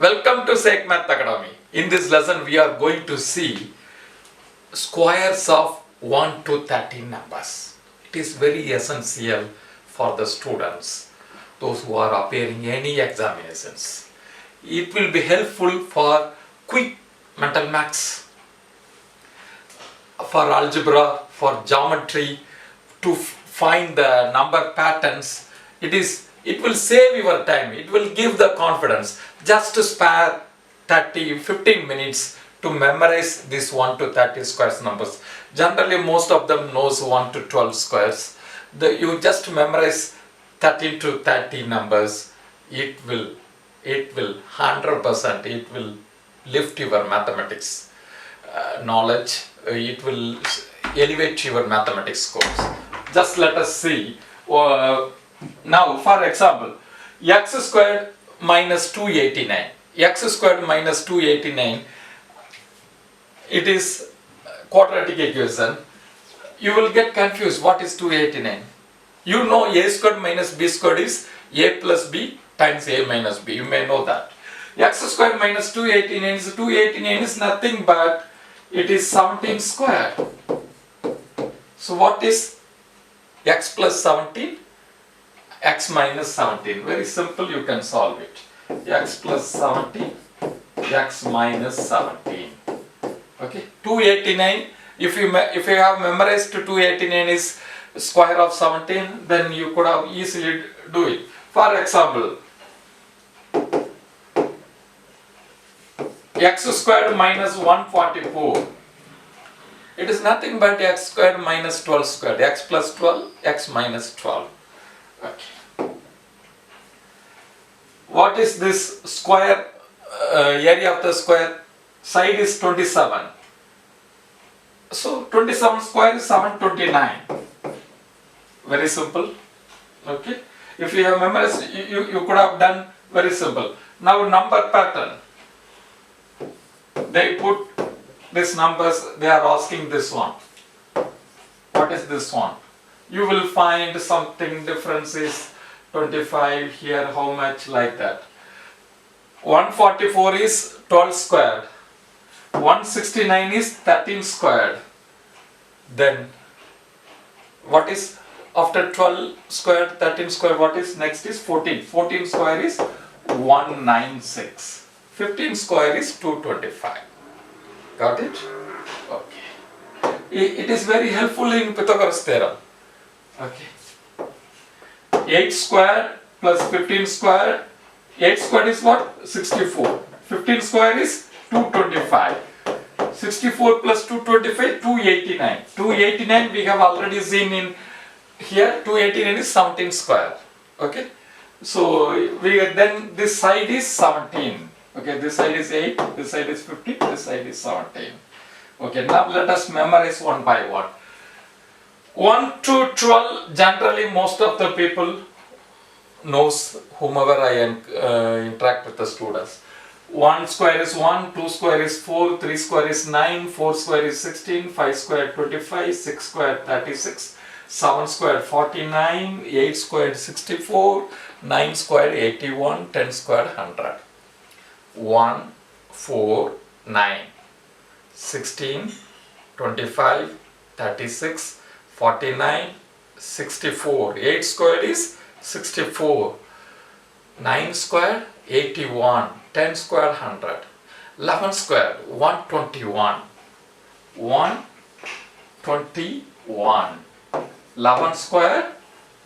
Welcome to Sec Math Academy. In this lesson we are going to see squares of 1 to 13 numbers. It is very essential for the students, those who are appearing any examinations. It will be helpful for quick mental maths, for algebra, for geometry, to find the number patterns. It will save your time, it will give the confidence. Just to spare 15 minutes to memorize this 1 to 30 squares numbers. Generally most of them knows 1 to 12 squares. You just memorize 13 to 30 numbers. It will 100%, it will lift your mathematics knowledge. It will elevate your mathematics scores. Just let us see. Now for example, x squared minus 289. X squared minus 289, it is quadratic equation. You will get confused. What is 289? You know a squared minus b squared is a plus b times a minus b. You may know that. X squared minus 289 is nothing but it is 17 squared. So what is x plus 17? X minus 17. Very simple, you can solve it. X plus 17, x minus 17. Okay, 289. If you have memorized 289 is square of 17, then you could have easily do it. For example, x squared minus 144. It is nothing but x squared minus 12 squared. X plus 12, x minus 12. Okay. What is this square? Area of the square side is 27. So 27 square is 729. Very simple. Okay. If you have memorized, you could have done very simple. Now number pattern. They put these numbers. They are asking this one. What is this one? You will find something difference is 25 here, how much, like that. 144 is 12 squared. 169 is 13 squared. Then what is after 12 squared, 13 squared, what is next is 14. 14 square is 196. 15 square is 225. Got it? Okay. It is very helpful in Pythagoras theorem. Okay. 8 squared plus 15 squared. 8 squared is what? 64. 15 square is 225. 64 plus 225, 289. 289 we have already seen in here. 289 is 17 square. Okay. So then this side is 17. Okay. This side is 8. This side is 15. This side is 17. Okay. Now let us memorize one by one. 1 to 12, generally most of the people knows, whomever I interact with the students. 1 square is 1, 2 square is 4, 3 square is 9, 4 square is 16, 5 square 25, 6 square 36, 7 square 49, 8 square 64, 9 square 81, 10 square 100. 1, 4, 9, 16, 25, 36, 49, 64. 8 square is 64. 9 square 81. 10 square 100. 11 square 121. 121. 11 square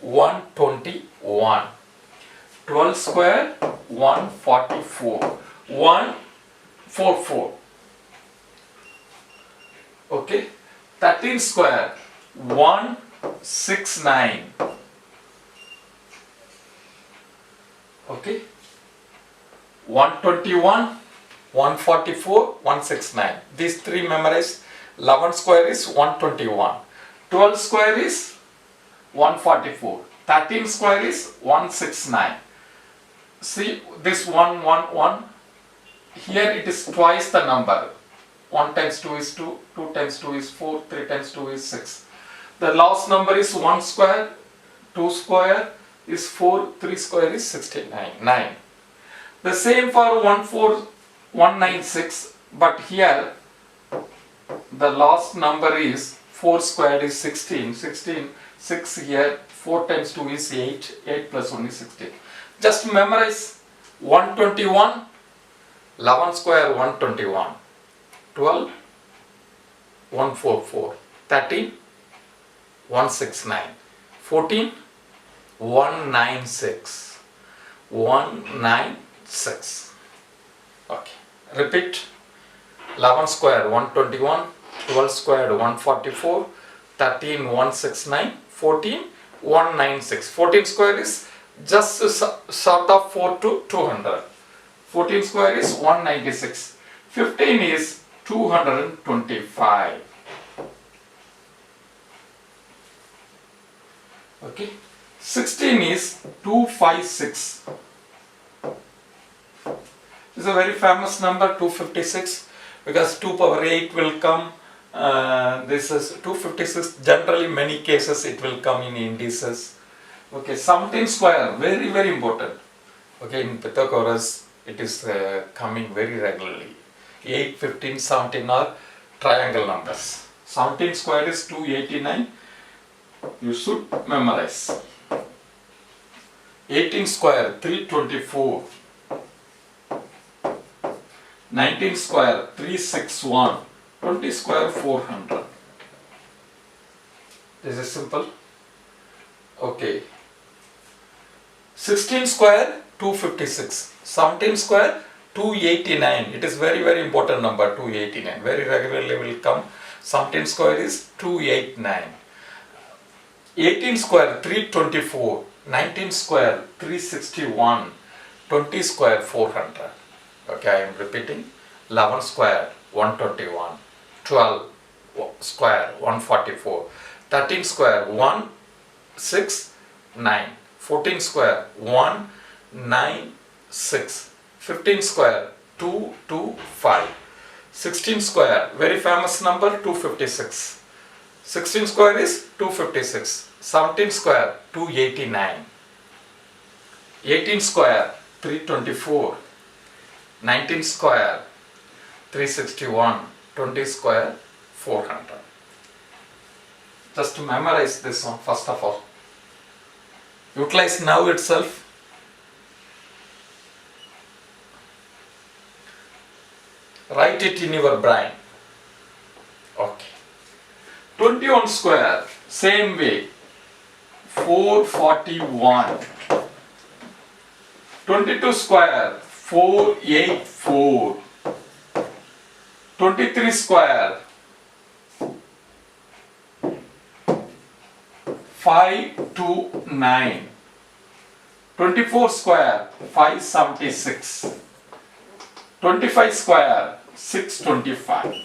121. 12 square 144. 144. Okay. 13 square 169. Okay. 121, 144, 169. These three memorized. 11 square is 121. 12 square is 144. 13 square is 169. See this 111. Here it is twice the number. 1 times 2 is 2, 2 times 2 is 4, 3 times 2 is 6. The last number is 1 square, 2 square is 4, 3 square is 69, 9. The same for 14196, but here the last number is 4 squared is 16. 16, 6 here, 4 times 2 is 8, 8 plus 1 is 16. Just memorize 121, 11 square 121, 12, 144, 13, 169, 14, 196, 196. Okay, repeat. 11 square 121, 12 squared 144, 13 169, 14 196. 14 square is just sort of 4 to 200. 14 square is 196. 15 is 225. Okay. 16 is 256. This is a very famous number, 256, because 2 power 8 will come. This is 256. Generally, many cases it will come in indices. Okay, 17 square, very very important. Okay, in Pythagoras it is coming very regularly. 8, 15, 17 are triangle numbers. 17 square is 289. You should memorize. 18 square 324. 19 square 361. 20 square 400. This is simple. Okay. 16 square 256. 17 square 289. It is very very important number, 289. Very regularly will come. 17 square is 289. 18 square 324. 19 square 361. 20 square 400. Okay, I am repeating. 11 square 121. 12 square 144. 13 square 169. 14 square 196. 15 square 225. 16 square, very famous number, 256. 16 square is 256. 17 square 289. 18 square 324. 19 square 361. 20 square 400. Just to memorize this one first of all. Utilize now itself. Write it in your brain. Okay. 21 square, same way. 441. 22 square, 484. 23 square, 529. 24 square, 576. 25 square, 625.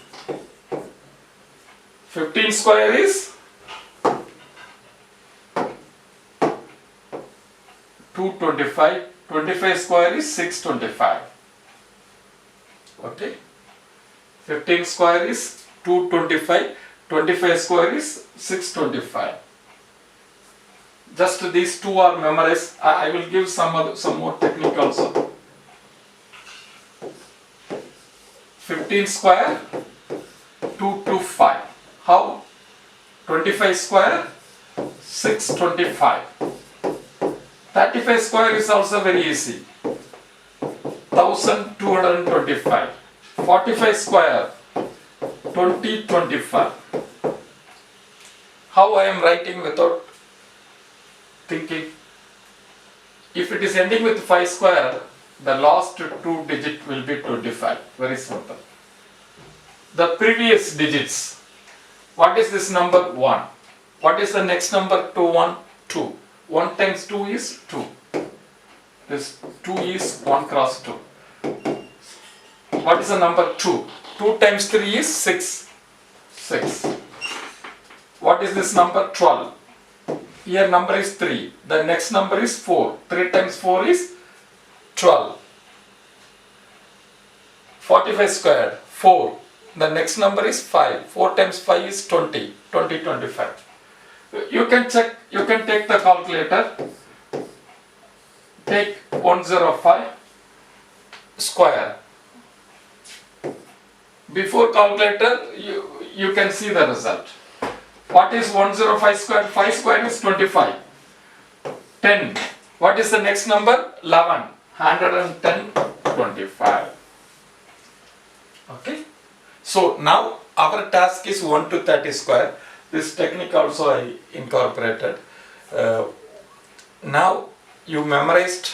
15 square is 225. 25 square is 625. Okay. 15 square is 225. 25 square is 625. Just these two are memorized. I will give some more technique also. 15 square 225. How? 25 square 625. 35 square is also very easy. 1225. 45 square 2025. How I am writing without thinking? If it is ending with 5 square, the last two digit will be 25. Very simple. The previous digits. What is this number? 1. What is the next number to 1? 2. 1 times 2 is 2. This 2 is 1 cross 2. What is the number 2? 2 times 3 is 6. 6. What is this number? 12. Here number is 3. The next number is 4. 3 times 4 is 12. 45 squared, 4. The next number is 5. 4 times 5 is 20. 20, 25. You can check, you can take the calculator. Take 105. square. Before calculator, you can see the result. What is 105 square? 5 square is 25. 10. What is the next number? 11. 110, 25. Okay. So now our task is 1 to 30 square. This technique also I incorporated. Now you memorized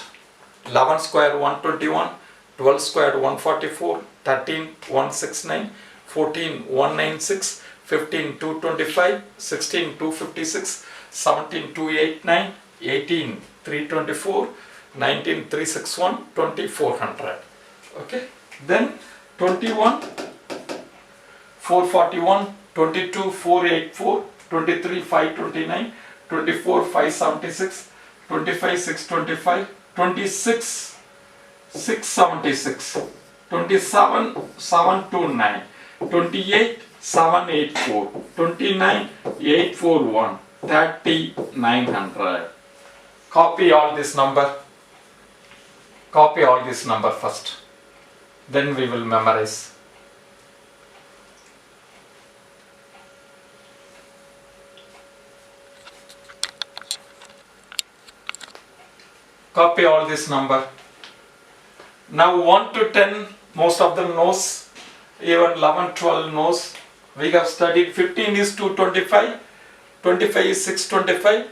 11 square 121, 12 square 144, 13 169, 14 196, 15 225, 16 256, 17 289, 18 324, 19 361, 20 400. Okay. Then 21 441, 22 484, 23 529, 24 576, 25 625, 26 676, 27 729, 28 784, 29 841, 30 900. Copy all this number. Copy all this number first. Then we will memorize. Copy all this number. Now 1 to 10, most of them knows. Even 11, 12 knows. We have studied 15 is 225, 25 is 625,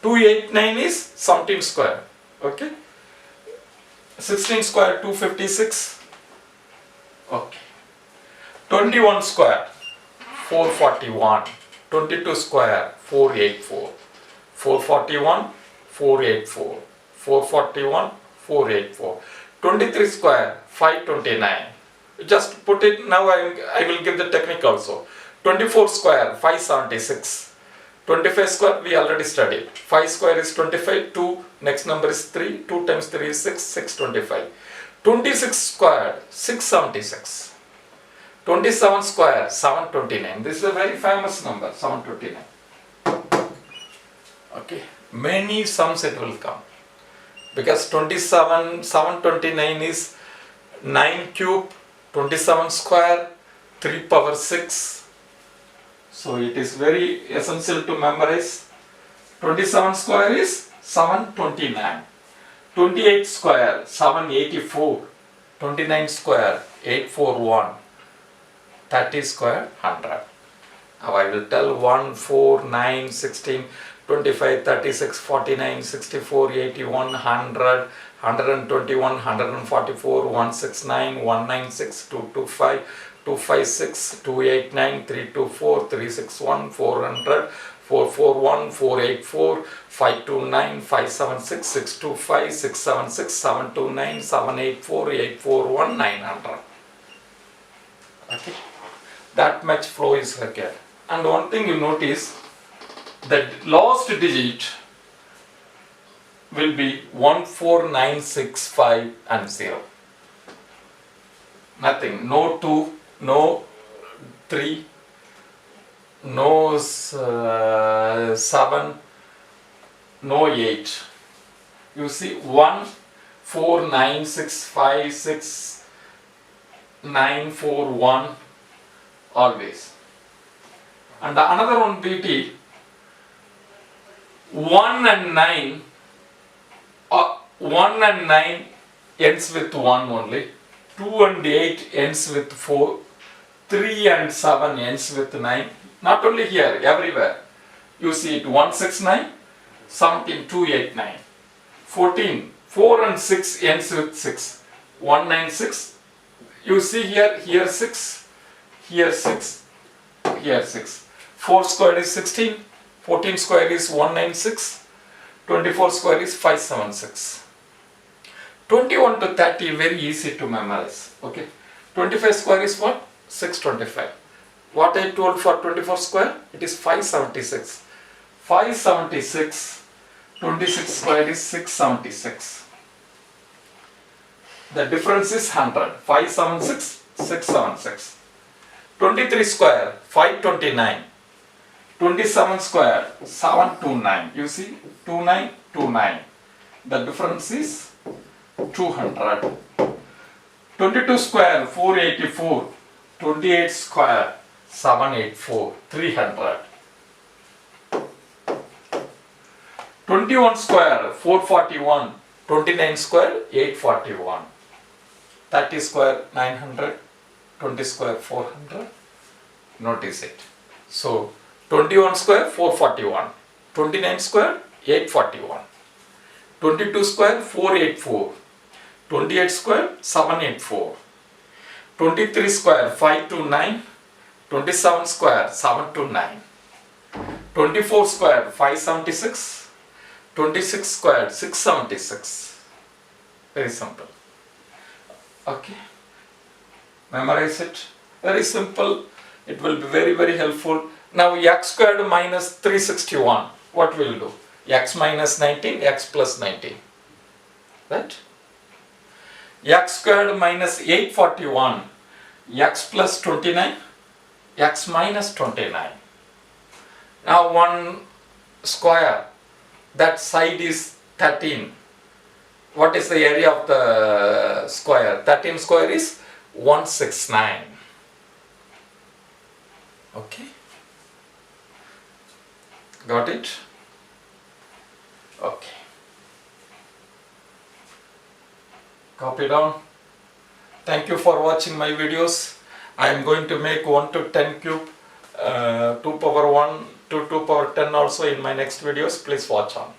289 is 17 square. Okay. 16 square 256. Okay. 21 square 441. 22 square 484. 441 484. 441 484. 23 square 529. Just put it now. I will give the technique also. 24 square 576. 25 square we already studied. 5 square is 25. 2 next number is 3. 2 times 3 is 6. 625. 26 square 676. 27 square 729. This is a very famous number, 729. Okay. Many sums it will come. Because 729 is 9 cube, 27 square, 3 power 6. So it is very essential to memorize. 27 square is 729. 28 square 784. 29 square 841. 30 square 100. Now I will tell 1, 4, 9, 16, 25, 36, 49, 64, 81, 100, 121, 144, 169, 196, 225, 256, 289, 324, 361, 400, 441, 484, 529, 576, 625, 676, 729, 784, 841, 900. Okay. That much flow is required. And one thing you notice, the last digit will be 14965 and 0. Nothing. No 2, no 3, no 7, no 8. You see 1, 4, 9, 6, 5, 6, 9, 4, 1 always. And the another one BT 1 and 9, 1 and 9 ends with 1 only, 2 and 8 ends with 4, 3 and 7 ends with 9. Not only here, everywhere. You see it 169, 17, 289, 14, 4 and 6 ends with 6, 196. You see here 6, here 6, here 6. 4 square is 16. 14 square is 196, 24 square is 576. 21 to 30 very easy to memorize. Okay. 25 square is what? 625. What I told for 24 square? It is 576. 576, 26 square is 676. The difference is 100. 576, 676. 23 square, 529. 27 square 729. You see 2929. The difference is 200. 22 square 484. 28 square 784. 300. 21 square 441. 29 square 841. 30 square 900. 20 square 400. Notice it. So 21 square 441. 29 square 841. 22 square 484. 28 square 784. 23 square 529. 27 square 729. 24 square 576. 26 square 676. Very simple. Okay. Memorize it. Very simple. It will be very helpful. Now x squared minus 361. What will you do? X minus 19, x plus 19. Right? X squared minus 841. X plus 29. X minus 29. Now one square. That side is 13. What is the area of the square? 13 square is 169. Okay. Got it? Okay. Copy down. Thank you for watching my videos. I am going to make 1 to 10 cube, 2 power 1 to 2 power 10 also in my next videos. Please watch on.